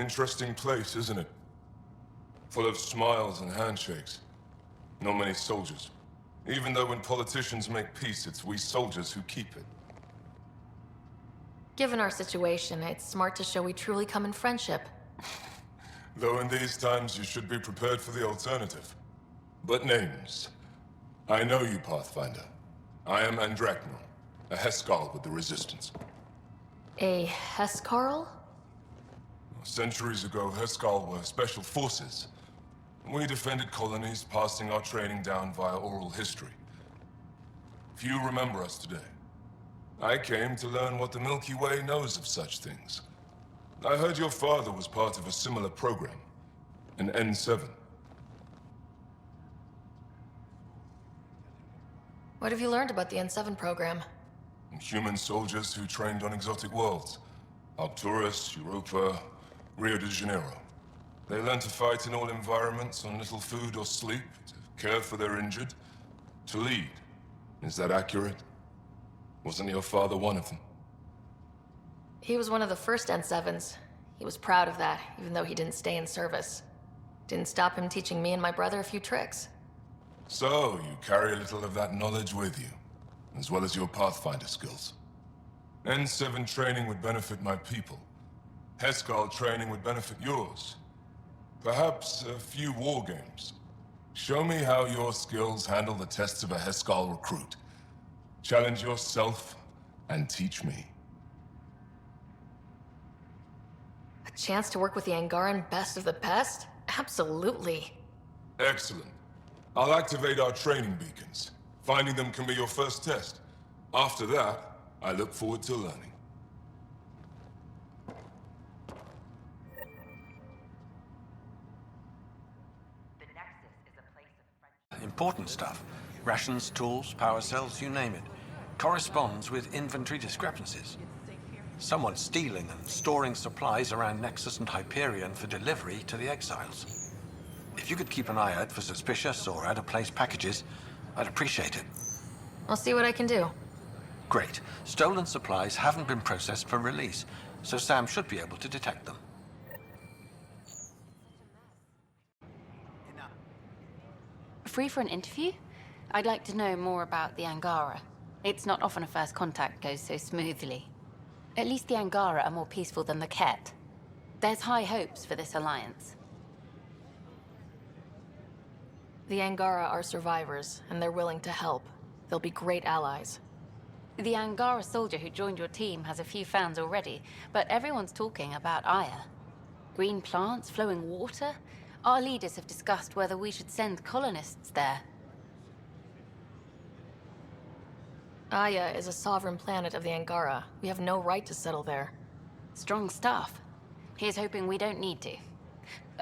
interesting place, isn't it? Full of smiles and handshakes. Not many soldiers. Even though when politicians make peace, it's we soldiers who keep it. Given our situation, it's smart to show we truly come in friendship. Though in these times you should be prepared for the alternative. But names. I know you, Pathfinder. I am Andromeda, a Heskal with the Resistance. A Hescarl? Centuries ago, Heskal were special forces. We defended colonies, passing our training down via oral history. Few remember us today. I came to learn what the Milky Way knows of such things. I heard your father was part of a similar program, an N7. What have you learned about the N7 program? Human soldiers who trained on exotic worlds. Arcturus, Europa, Rio de Janeiro. They learn to fight in all environments on little food or sleep, to care for their injured, to lead. Is that accurate? Wasn't your father one of them? He was one of the first N7s. He was proud of that, even though he didn't stay in service. Didn't stop him teaching me and my brother a few tricks. So, you carry a little of that knowledge with you, as well as your Pathfinder skills. N7 training would benefit my people. Heskal training would benefit yours. Perhaps a few war games. Show me how your skills handle the tests of a Heskal recruit. Challenge yourself, and teach me. A chance to work with the Angaran best of the best? Absolutely. Excellent. I'll activate our training beacons. Finding them can be your first test. After that, I look forward to learning. Important stuff. Rations, tools, power cells, you name it. Corresponds with inventory discrepancies. Someone's stealing and storing supplies around Nexus and Hyperion for delivery to the exiles. If you could keep an eye out for suspicious or out-of-place packages, I'd appreciate it. I'll see what I can do. Great. Stolen supplies haven't been processed for release, so Sam should be able to detect them. Free for an interview? I'd like to know more about the Angara. It's not often a first contact goes so smoothly. At least the Angara are more peaceful than the Ket. There's high hopes for this alliance. The Angara are survivors, and they're willing to help. They'll be great allies. The Angara soldier who joined your team has a few fans already, but everyone's talking about Aya. Green plants, flowing water? Our leaders have discussed whether we should send colonists there. Aya is a sovereign planet of the Angara. We have no right to settle there. Strong stuff. Here's hoping we don't need to.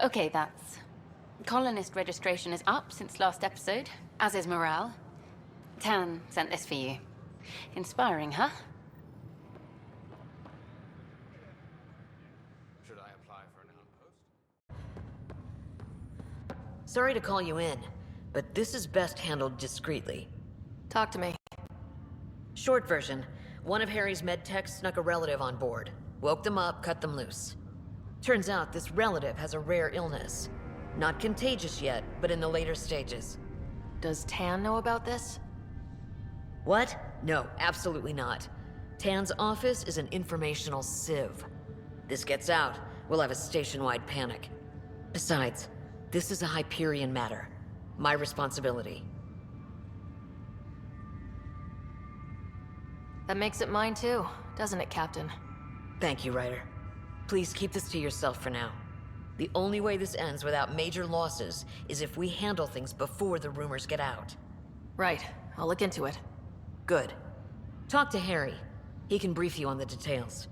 Okay, that's... Colonist registration is up since last episode, as is morale. Tan sent this for you. Inspiring, huh? Should I apply for an outpost? Sorry to call you in, but this is best handled discreetly. Talk to me. Short version, one of Harry's medtechs snuck a relative on board. Woke them up, cut them loose. Turns out this relative has a rare illness. Not contagious yet, but in the later stages. Does Tan know about this? What? No, absolutely not. Tan's office is an informational sieve. This gets out, we'll have a station-wide panic. Besides, this is a Hyperion matter. My responsibility. That makes it mine too, doesn't it, Captain? Thank you, Ryder. Please keep this to yourself for now. The only way this ends without major losses is if we handle things before the rumors get out. Right. I'll look into it. Good. Talk to Harry. He can brief you on the details.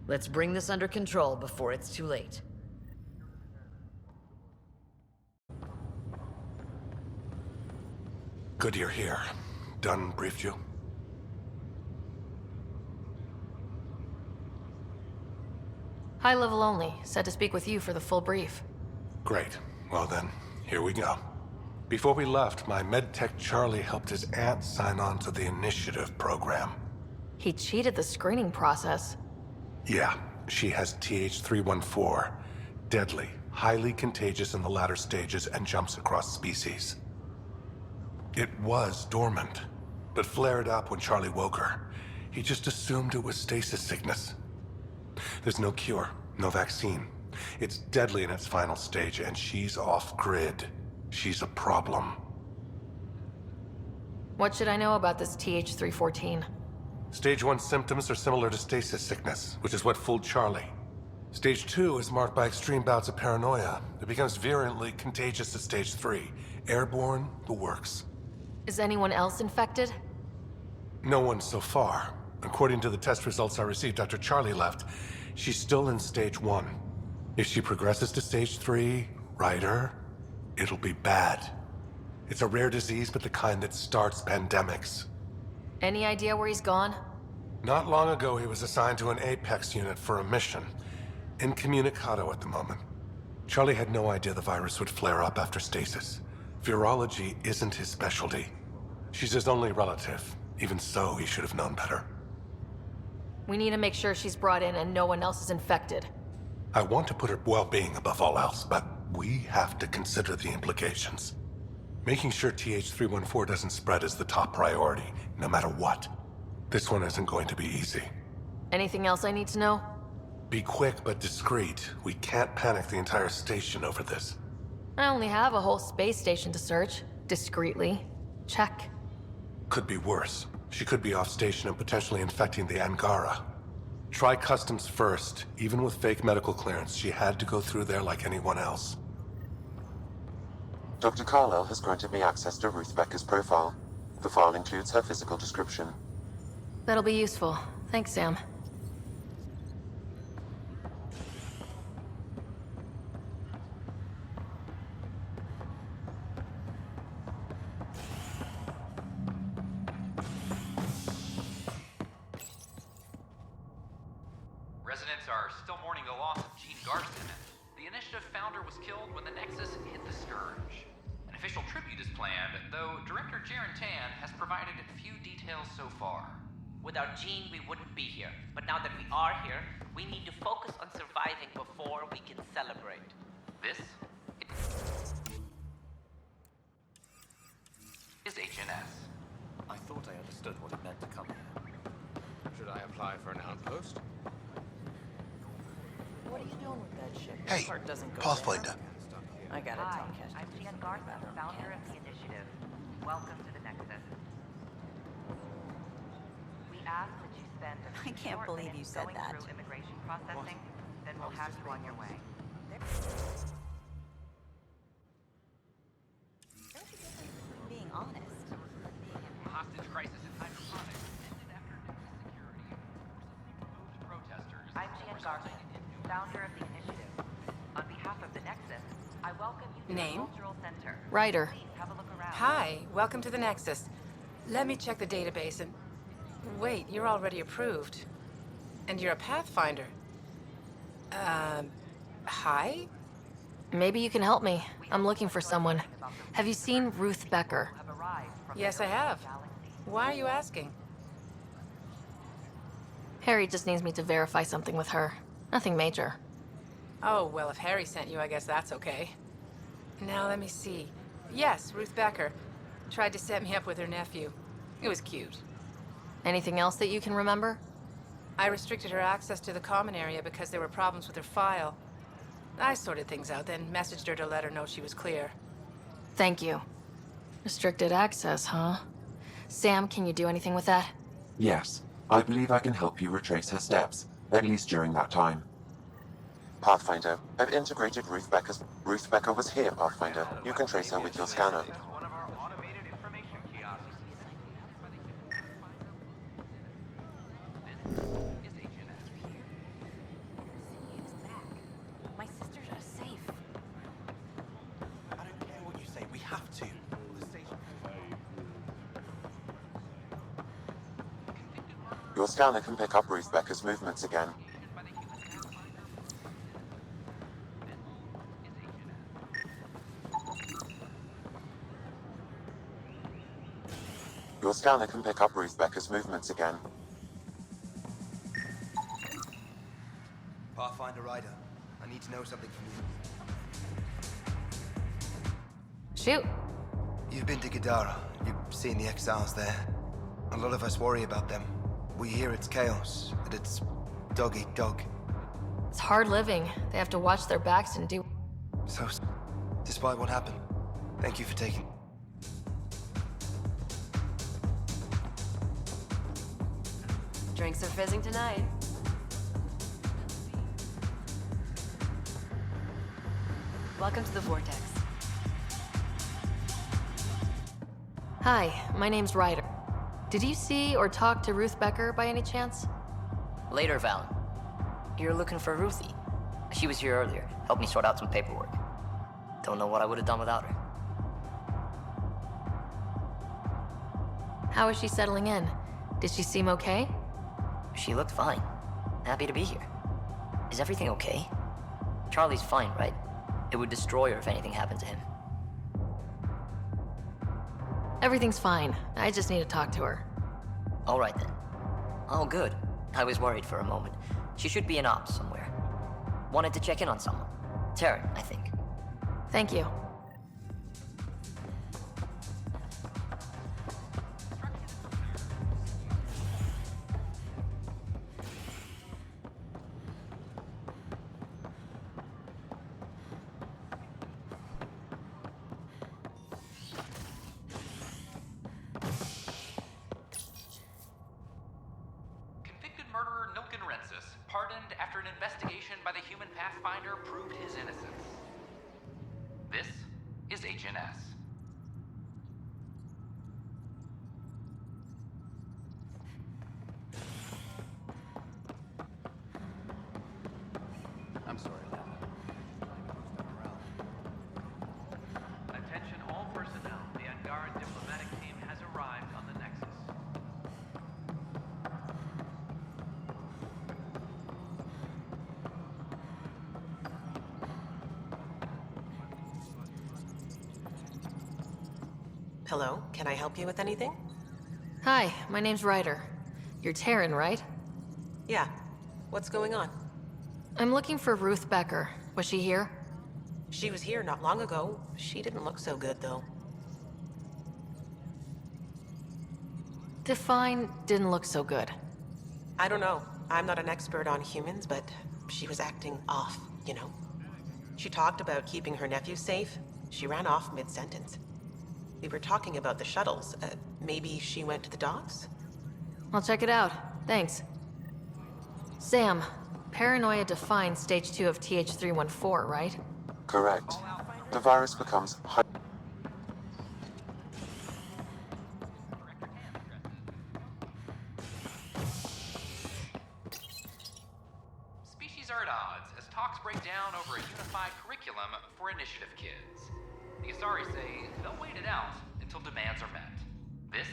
Let's bring this under control before it's too late. Good you're here. Dunn briefed you? High level only. Said to speak with you for the full brief. Great. Well then, here we go. Before we left, my medtech Charlie helped his aunt sign on to the initiative program. He cheated the screening process. Yeah, she has TH314. deadly, highly contagious in the latter stages, and jumps across species. It was dormant, but flared up when Charlie woke her. He just assumed it was stasis sickness. There's no cure, no vaccine. It's deadly in its final stage, and she's off-grid. She's a problem. What should I know about this TH-314? Stage 1 symptoms are similar to stasis sickness, which is what fooled Charlie. Stage 2 is marked by extreme bouts of paranoia. It becomes virulently contagious at Stage 3. Airborne, the works. Is anyone else infected? No one so far. According to the test results I received after Charlie left, she's still in Stage 1. If she progresses to Stage 3, Ryder, it'll be bad. It's a rare disease, but the kind that starts pandemics. Any idea where he's gone? Not long ago, he was assigned to an Apex unit for a mission. Incommunicado at the moment. Charlie had no idea the virus would flare up after stasis. Virology isn't his specialty. She's his only relative. Even so, he should have known better. We need to make sure she's brought in and no one else is infected. I want to put her well-being above all else, but we have to consider the implications. Making sure TH-314 doesn't spread is the top priority, no matter what. This one isn't going to be easy. Anything else I need to know? Be quick but discreet. We can't panic the entire station over this. I only have a whole space station to search. Discreetly. Check. Could be worse. She could be off station and potentially infecting the Angara. Try customs first. Even with fake medical clearance, she had to go through there like anyone else. Dr. Carlyle has granted me access to Ruth Becker's profile. The file includes her physical description. That'll be useful. Thanks, Sam. Residents are still mourning the loss of Gene Garson. The initiative founder was killed when the Nexus hit the Scourge. An official tribute is planned, though Director Jaren Tan has provided few details so far. Without Gene, we wouldn't be here. But now that we are here, we need to focus on surviving before we can celebrate. This is HNS. I thought I understood what it meant to come here. Should I apply for an outpost? What are you doing with that ship? Hey, Part doesn't go Pathfinder. there. I gotta Hi, tell Cash. I'm Gian Garza, founder of the initiative. Welcome to the Nexus. We ask that you spend a I can't short believe minute you said going that. through immigration processing, then we'll have you on your way. There's a difference between being honest and being an Hostage crisis in hydroponics ended after Nexus security proposed protesters. I'm Gian Garza, founder of the initiative. On behalf of the Nexus, I welcome you to Name? the Cultural Center. Ryder. Please have a look around. Hi, welcome to the Nexus. Let me check the database and... Wait, you're already approved. And you're a Pathfinder. Hi? Maybe you can help me. I'm looking for someone. Have you seen Ruth Becker? Yes, I have. Why are you asking? Harry just needs me to verify something with her. Nothing major. Oh, well, if Harry sent you, I guess that's okay. Now, let me see. Yes, Ruth Becker. Tried to set me up with her nephew. It was cute. Anything else that you can remember? I restricted her access to the common area because there were problems with her file. I sorted things out, then messaged her to let her know she was clear. Thank you. Restricted access, huh? Sam, can you do anything with that? Yes, I believe I can help you retrace her steps, at least during that time. Pathfinder, I've integrated Ruth Becker's... Ruth Becker was here, Pathfinder. You can trace her with your scanner. One of our automated information kiosks. This is HNS. My sisters are safe. I don't care what you say, we have to. The station... Your scanner can pick up Ruth Becker's movements again. Your scanner can pick up Ruth Becker's movements again. Pathfinder Ryder, I need to know something from you. Shoot. You've been to Gadara. You've seen the exiles there. A lot of us worry about them. We hear it's chaos, that it's dog eat dog. It's hard living. They have to watch their backs and do... So, despite what happened, thank you for taking... Drinks are fizzing tonight. Welcome to the Vortex. Hi, my name's Ryder. Did you see or talk to Ruth Becker by any chance? Later, Valen. You're looking for Ruthie. She was here earlier, helped me sort out some paperwork. Don't know what I would have done without her. How is she settling in? Did she seem okay? She looked fine. Happy to be here. Is everything okay? Charlie's fine, right? It would destroy her if anything happened to him. Everything's fine. I just need to talk to her. All right then. Oh, good. I was worried for a moment. She should be in ops somewhere. Wanted to check in on someone. Taryn, I think. Thank you. Pardoned after an investigation by the human Pathfinder proved his innocence. This is HNS. I'm sorry, Lana. Attention all personnel. The Angara diplomatic team has arrived on the Nexus. Hello, can I help you with anything? Hi, my name's Ryder. You're Taryn, right? Yeah. What's going on? I'm looking for Ruth Becker. Was she here? She was here not long ago. She didn't look so good, though. Define didn't look so good. I don't know. I'm not an expert on humans, but she was acting off, you know? She talked about keeping her nephew safe. She ran off mid-sentence. We were talking about the shuttles. Maybe she went to the docks? I'll check it out. Thanks. Sam, paranoia defines stage 2 of TH314, right? Correct. The virus becomes Species are at odds as talks break down over a unified curriculum for initiative kids. The Asari say they'll wait it out until demands are met. This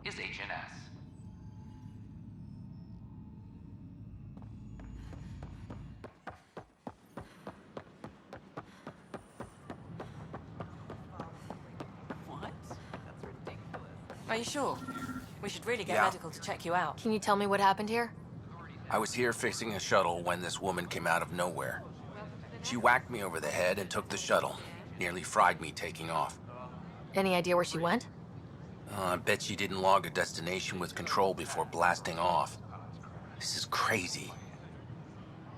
is HNS. What? That's ridiculous. Are you sure? We should really get Yeah. medical to check you out. Can you tell me what happened here? I was here fixing a shuttle when this woman came out of nowhere. She whacked me over the head and took the shuttle. Nearly fried me taking off. Any idea where she went? I bet she didn't log a destination with control before blasting off. This is crazy.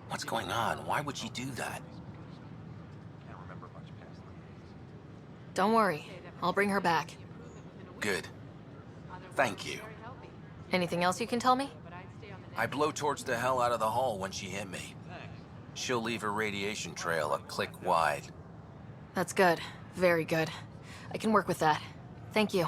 What's going on? Why would she do that? Don't worry. I'll bring her back. Good. Thank you. Anything else you can tell me? I blowtorched the hell out of the hull when she hit me. She'll leave her radiation trail a click wide. That's good. Very good. I can work with that. Thank you.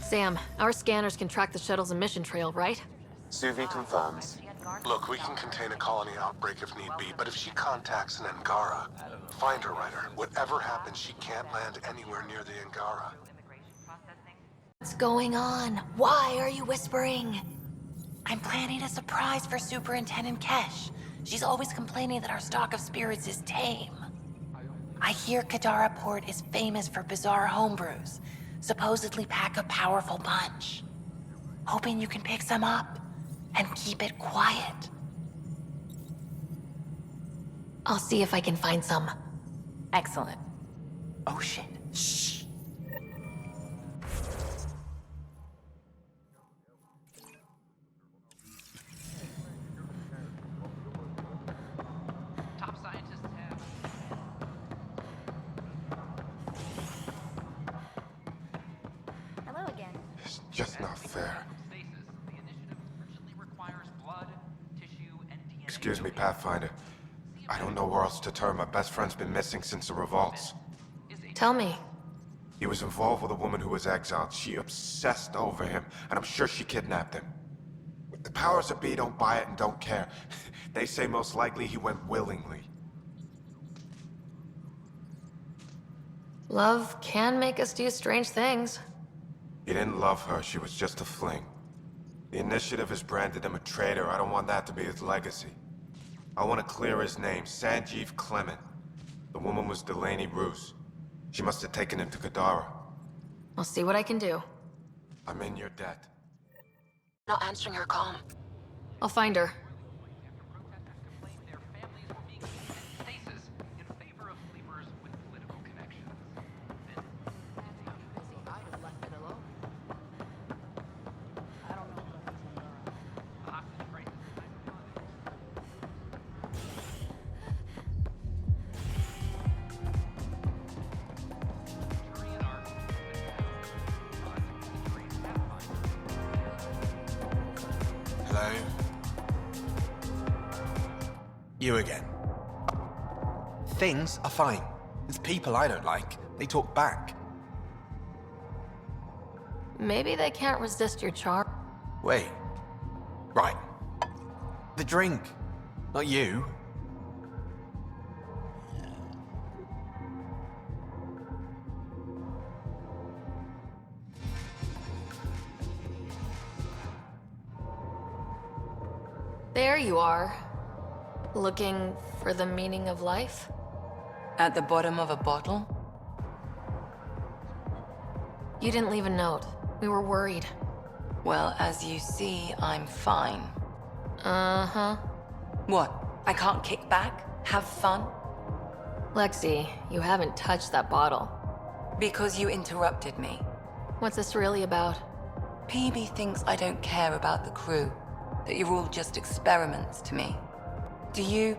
Sam, our scanners can track the shuttle's emission trail, right? Suvi confirms. Look, we can contain a colony outbreak if need be, but if she contacts an Angara, find her, Ryder. Whatever happens, she can't land anywhere near the Angara. What's going on? Why are you whispering? I'm planning a surprise for Superintendent Kesh. She's always complaining that our stock of spirits is tame. I hear Kadara Port is famous for bizarre homebrews. Supposedly pack a powerful punch. Hoping you can pick some up and keep it quiet. I'll see if I can find some. Excellent. Oh shit. Shh. Top scientists have... Hello again. It's just not fair. Excuse me, Pathfinder. I don't know where else to turn. My best friend's been missing since the revolts. Tell me. He was involved with a woman who was exiled. She obsessed over him, and I'm sure she kidnapped him. The powers that be don't buy it and don't care. They say most likely he went willingly. Love can make us do strange things. He didn't love her. She was just a fling. The Initiative has branded him a traitor. I don't want that to be his legacy. I want to clear his name, Sanjeev Clement. The woman was Delaney Roos. She must have taken him to Kadara. I'll see what I can do. I'm in your debt. Not answering her call. I'll find her. Hello? You again. Things are fine. It's people I don't like. They talk back. Maybe they can't resist your charm. Wait. Right. The drink. Not you. There you are. Looking for the meaning of life? At the bottom of a bottle? You didn't leave a note. We were worried. Well, as you see, I'm fine. Uh-huh. What? I can't kick back? Have fun? Lexi, you haven't touched that bottle. Because you interrupted me. What's this really about? PB thinks I don't care about the crew. That you're all just experiments to me. Do you...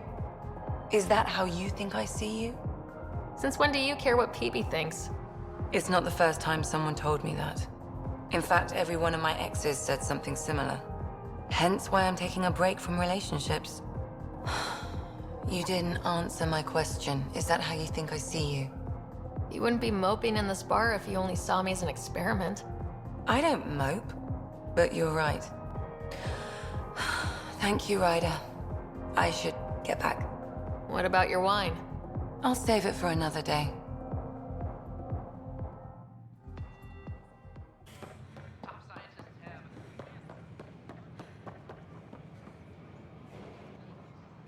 Is that how you think I see you? Since when do you care what PB thinks? It's not the first time someone told me that. In fact, every one of my exes said something similar. Hence why I'm taking a break from relationships. You didn't answer my question. Is that how you think I see you? You wouldn't be moping in this bar if you only saw me as an experiment. I don't mope, but you're right. Thank you, Ryder. I should get back. What about your wine? I'll save it for another day.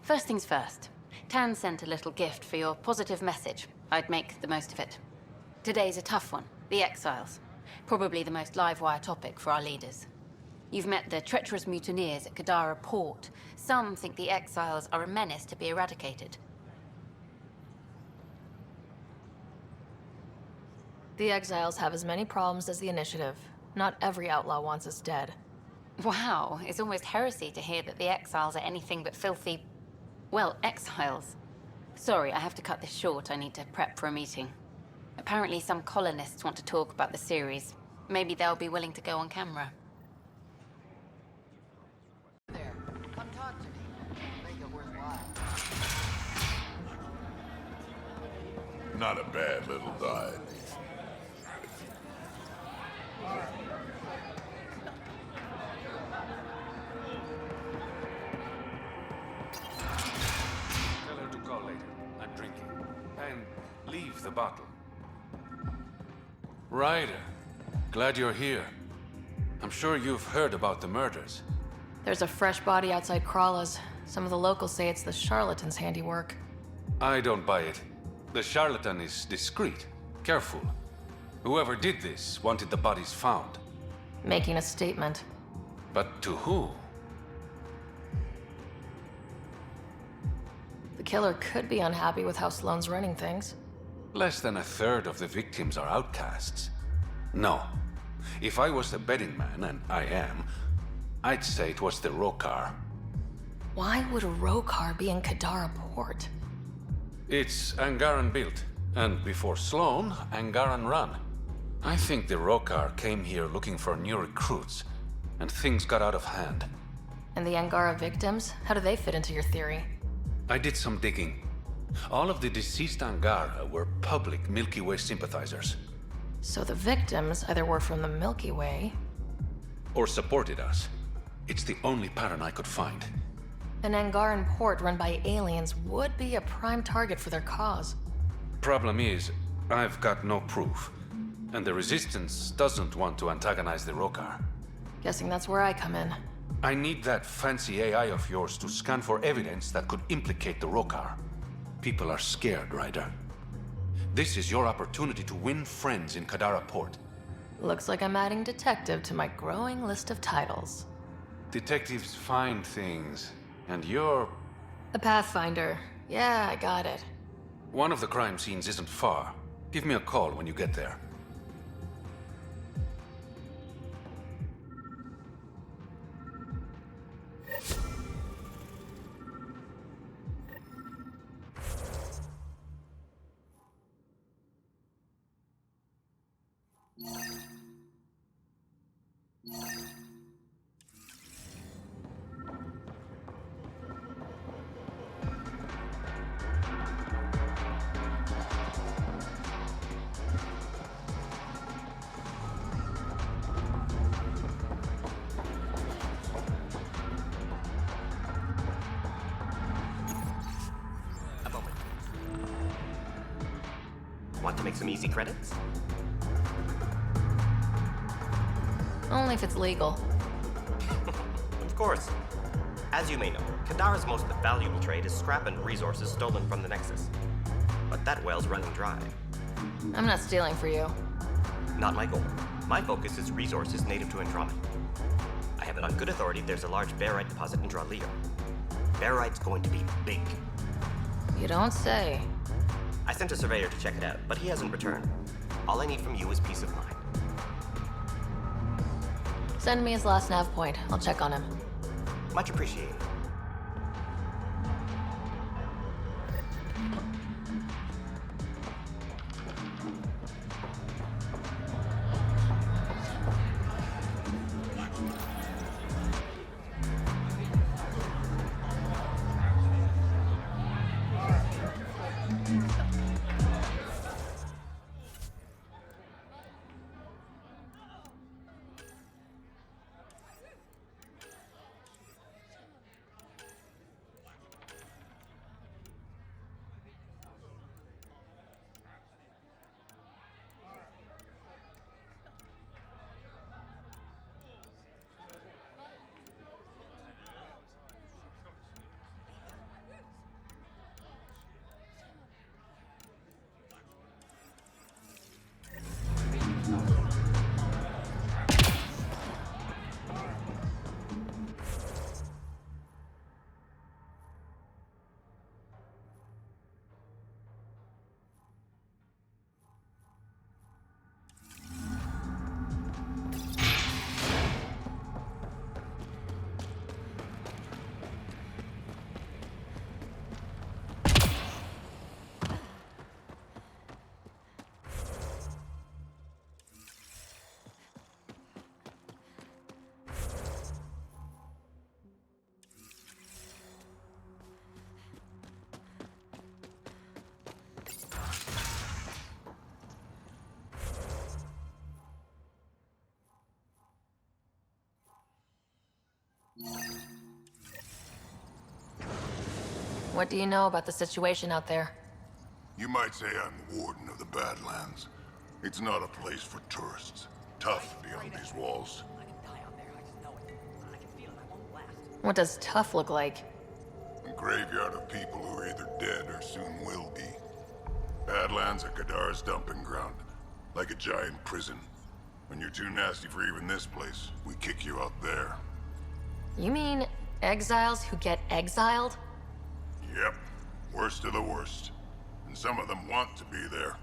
First things first. Tan sent a little gift for your positive message. I'd make the most of it. Today's a tough one. The Exiles. Probably the most live-wire topic for our leaders. You've met the treacherous mutineers at Kadara Port. Some think the Exiles are a menace to be eradicated. The Exiles have as many problems as the Initiative. Not every outlaw wants us dead. Wow, it's almost heresy to hear that the Exiles are anything but filthy... well, exiles. Sorry, I have to cut this short. I need to prep for a meeting. Apparently some colonists want to talk about the series. Maybe they'll be willing to go on camera. There, come talk to me. Make it worthwhile. Not a bad little dive. Tell her to call later. I'm drinking. And leave the bottle. Ryder, glad you're here. I'm sure you've heard about the murders. There's a fresh body outside Krala's. Some of the locals say it's the charlatan's handiwork. I don't buy it. The charlatan is discreet, careful. Whoever did this wanted the bodies found. Making a statement. But to who? The killer could be unhappy with how Sloane's running things. Less than a third of the victims are outcasts. No. If I was a betting man, and I am, I'd say it was the Rokar. Why would a Rokar be in Kadara port? It's Angaran built, and before Sloane, Angaran run. I think the Rokar came here looking for new recruits, and things got out of hand. And the Angara victims? How do they fit into your theory? I did some digging. All of the deceased Angara were public Milky Way sympathizers. So the victims either were from the Milky Way... or supported us. It's the only pattern I could find. An Angaran port run by aliens would be a prime target for their cause. Problem is, I've got no proof. And the Resistance doesn't want to antagonize the Rokar. Guessing that's where I come in. I need that fancy AI of yours to scan for evidence that could implicate the Rokar. People are scared, Ryder. This is your opportunity to win friends in Kadara Port. Looks like I'm adding detective to my growing list of titles. Detectives find things, and you're... A pathfinder. Yeah, I got it. One of the crime scenes isn't far. Give me a call when you get there. Want to make some easy credits? Only if it's legal. Of course. As you may know, Kadara's most valuable trade is scrap and resources stolen from the Nexus. But that well's running dry. I'm not stealing for you. Not my goal. My focus is resources native to Andromeda. I have it on good authority there's a large barite deposit in Draleo. Barite's going to be big. You don't say. I sent a surveyor to check it out, but he hasn't returned. All I need from you is peace of mind. Send me his last nav point. I'll check on him. Much appreciated. What do you know about the situation out there? You might say I'm the warden of the Badlands. It's not a place for tourists. Tough beyond these walls. What does tough look like? A graveyard of people who are either dead or soon will be. Badlands are Kadara's dumping ground. Like a giant prison. When you're too nasty for even this place, we kick you out there. You mean exiles who get exiled? Yep. Worst of the worst. And some of them want to be there.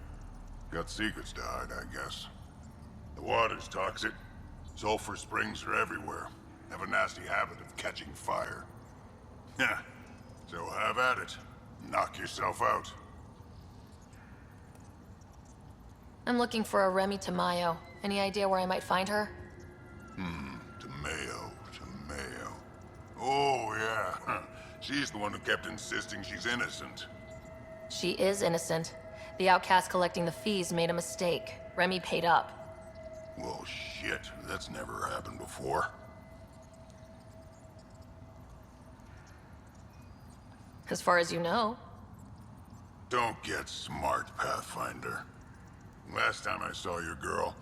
Got secrets to hide, I guess. The water's toxic. Sulfur springs are everywhere. Have a nasty habit of catching fire. Yeah, so have at it. Knock yourself out. I'm looking for a Remy Tamayo. Any idea where I might find her? Tamayo. Oh, yeah. She's the one who kept insisting she's innocent. She is innocent. The outcast collecting the fees made a mistake. Remy paid up. Well, shit. That's never happened before. As far as you know. Don't get smart, Pathfinder. Last time I saw your girl,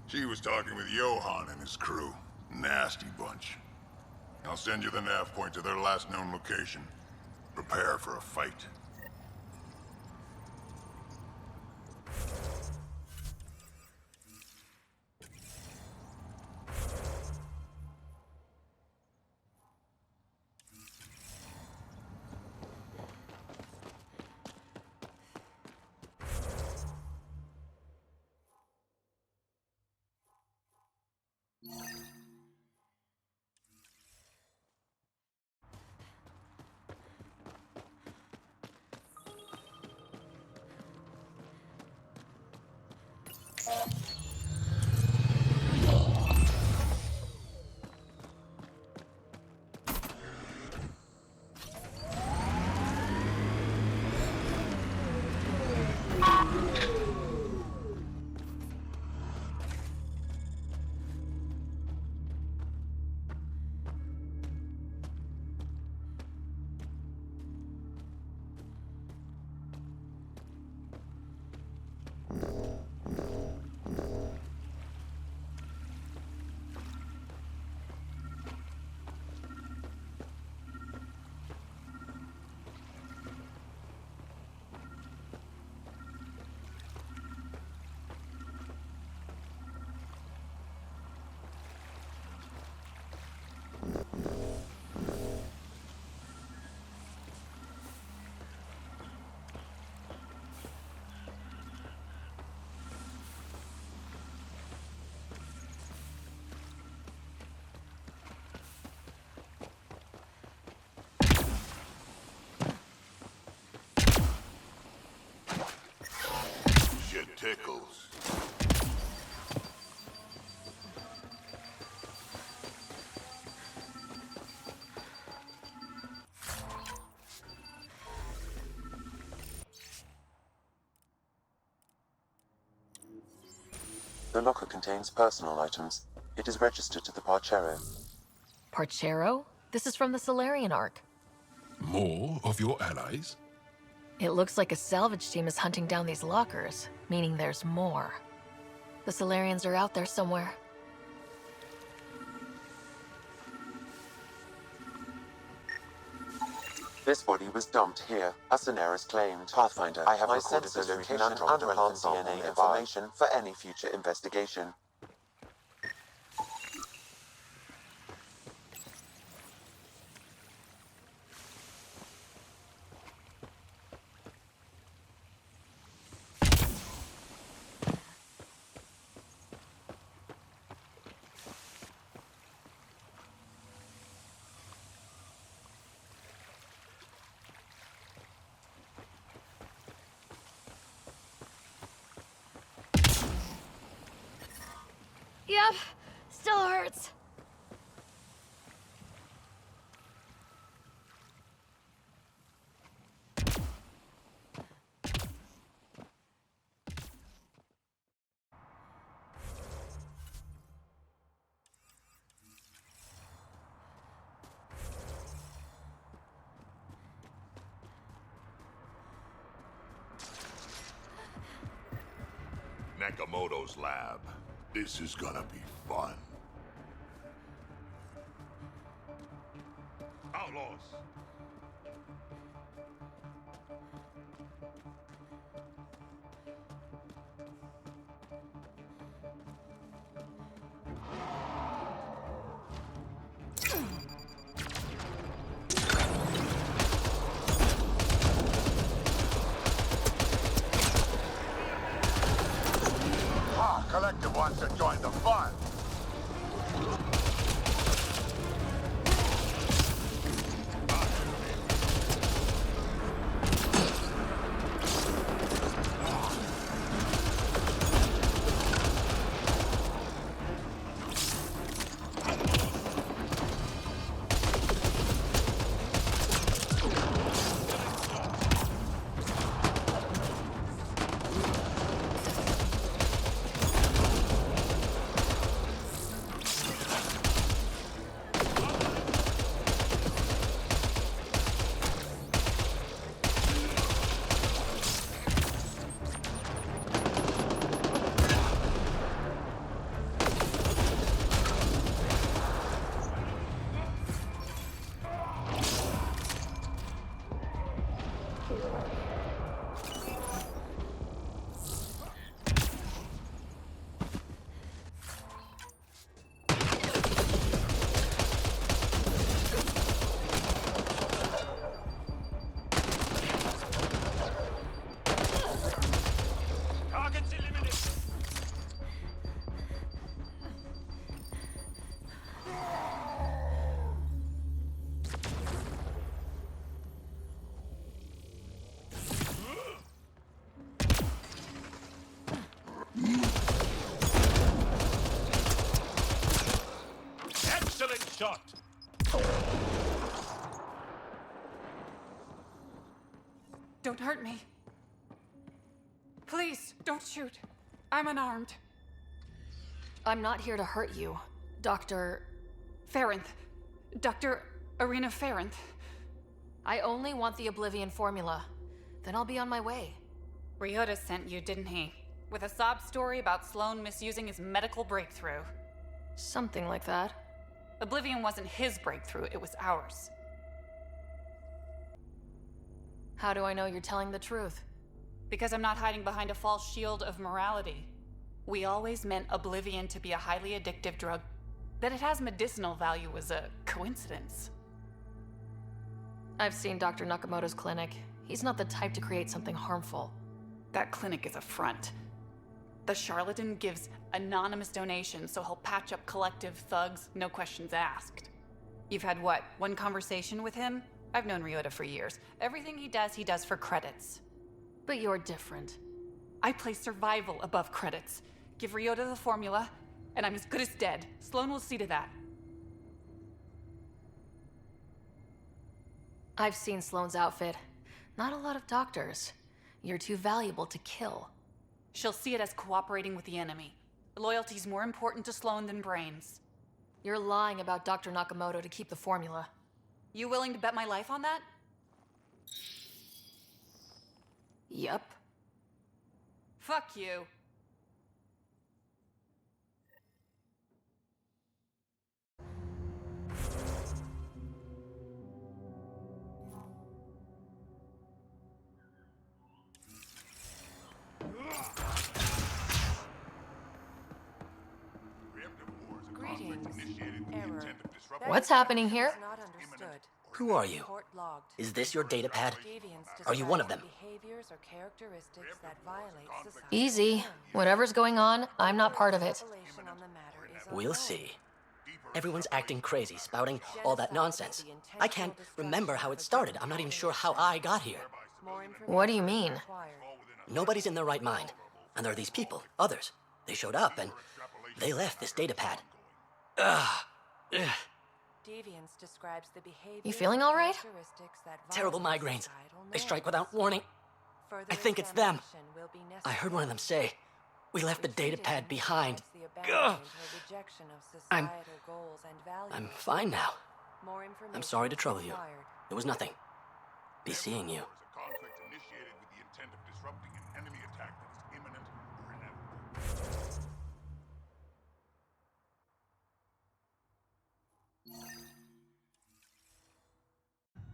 she was talking with Johan and his crew. Nasty bunch. I'll send you the nav point to their last known location. Prepare for a fight. Tickles. The locker contains personal items. It is registered to the Parchero. Parchero? This is from the Solarian Ark. More of your allies? It looks like a salvage team is hunting down these lockers, meaning there's more. The Solarians are out there somewhere. This body was dumped here, as Daenerys claimed. Pathfinder, I have recorded the location and Andromeda DNA information for any future investigation. Yep, still hurts. Nakamoto's lab. This is gonna be fun. Outlaws! want to join the fun. Shot. Don't hurt me. Please, don't shoot. I'm unarmed. I'm not here to hurt you, Dr. Farenth. Dr. Arena Farenth. I only want the Oblivion formula. Then I'll be on my way. Ryota sent you, didn't he? With a sob story about Sloan misusing his medical breakthrough. Something like that. Oblivion wasn't his breakthrough, it was ours. How do I know you're telling the truth? Because I'm not hiding behind a false shield of morality. We always meant Oblivion to be a highly addictive drug. That it has medicinal value was a coincidence. I've seen Dr. Nakamoto's clinic. He's not the type to create something harmful. That clinic is a front. The charlatan gives anonymous donations, so he'll patch up collective thugs, no questions asked. You've had what, one conversation with him? I've known Ryota for years. Everything he does for credits. But you're different. I place survival above credits. Give Ryota the formula, and I'm as good as dead. Sloan will see to that. I've seen Sloan's outfit. Not a lot of doctors. You're too valuable to kill. She'll see it as cooperating with the enemy. Loyalty's more important to Sloan than brains. You're lying about Dr. Nakamoto to keep the formula. You willing to bet my life on that? Yup. Fuck you. What's happening here? Who are you? Is this your data pad? Are you one of them? Easy. Whatever's going on, I'm not part of it. We'll see. Everyone's acting crazy, spouting all that nonsense. I can't remember how it started. I'm not even sure how I got here. What do you mean? Nobody's in their right mind. And there are these people, others. They showed up and they left this data pad. Ugh. You feeling all right? Terrible migraines. They strike without warning. I think it's them. I heard one of them say, "We left the data pad behind." Ugh. I'm fine now. I'm sorry to trouble you. It was nothing. Be seeing you.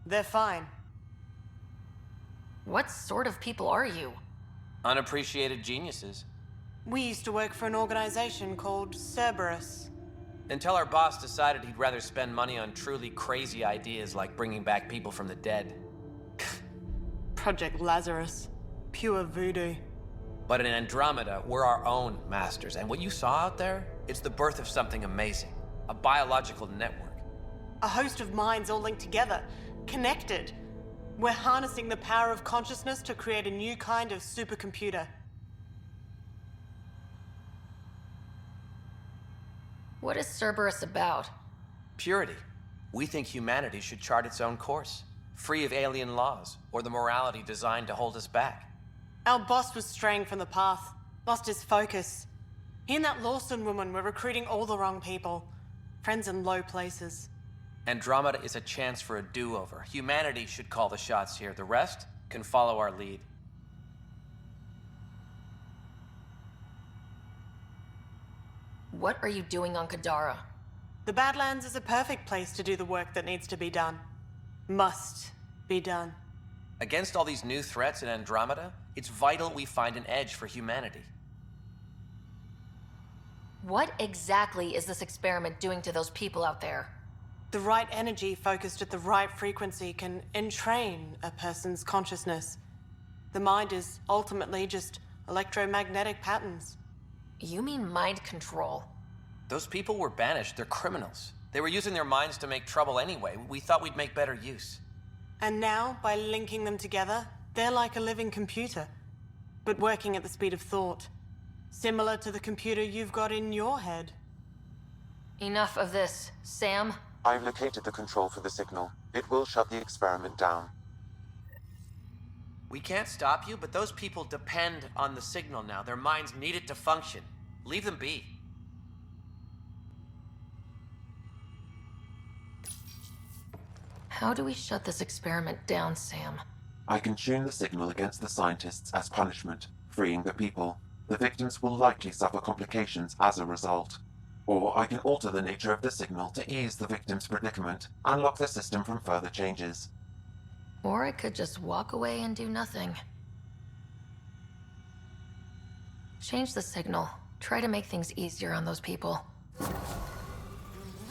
They're fine. What sort of people are you? Unappreciated geniuses. We used to work for an organization called Cerberus. Until our boss decided he'd rather spend money on truly crazy ideas like bringing back people from the dead. Project Lazarus. Pure voodoo. But in Andromeda, we're our own masters, and what you saw out there, it's the birth of something amazing. A biological network. A host of minds all linked together, connected. We're harnessing the power of consciousness to create a new kind of supercomputer. What is Cerberus about? Purity. We think humanity should chart its own course, free of alien laws, or the morality designed to hold us back. Our boss was straying from the path, lost his focus. He and that Lawson woman were recruiting all the wrong people. Friends in low places. Andromeda is a chance for a do-over. Humanity should call the shots here. The rest can follow our lead. What are you doing on Kadara? The Badlands is a perfect place to do the work that needs to be done. Must be done. Against all these new threats in Andromeda, it's vital we find an edge for humanity. What exactly is this experiment doing to those people out there? The right energy focused at the right frequency can entrain a person's consciousness. The mind is ultimately just electromagnetic patterns. You mean mind control? Those people were banished. They're criminals. They were using their minds to make trouble anyway. We thought we'd make better use. And now, by linking them together, they're like a living computer, but working at the speed of thought. Similar to the computer you've got in your head. Enough of this. Sam? I've located the control for the signal. It will shut the experiment down. We can't stop you, but those people depend on the signal now. Their minds need it to function. Leave them be. How do we shut this experiment down, Sam? I can tune the signal against the scientists as punishment, freeing the people. The victims will likely suffer complications as a result. Or I can alter the nature of the signal to ease the victim's predicament, unlock the system from further changes. Or I could just walk away and do nothing. Change the signal. Try to make things easier on those people. You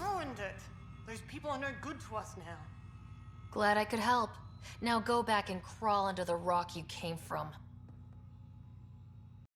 ruined it! Those people are no good to us now. Glad I could help. Now go back and crawl under the rock you came from.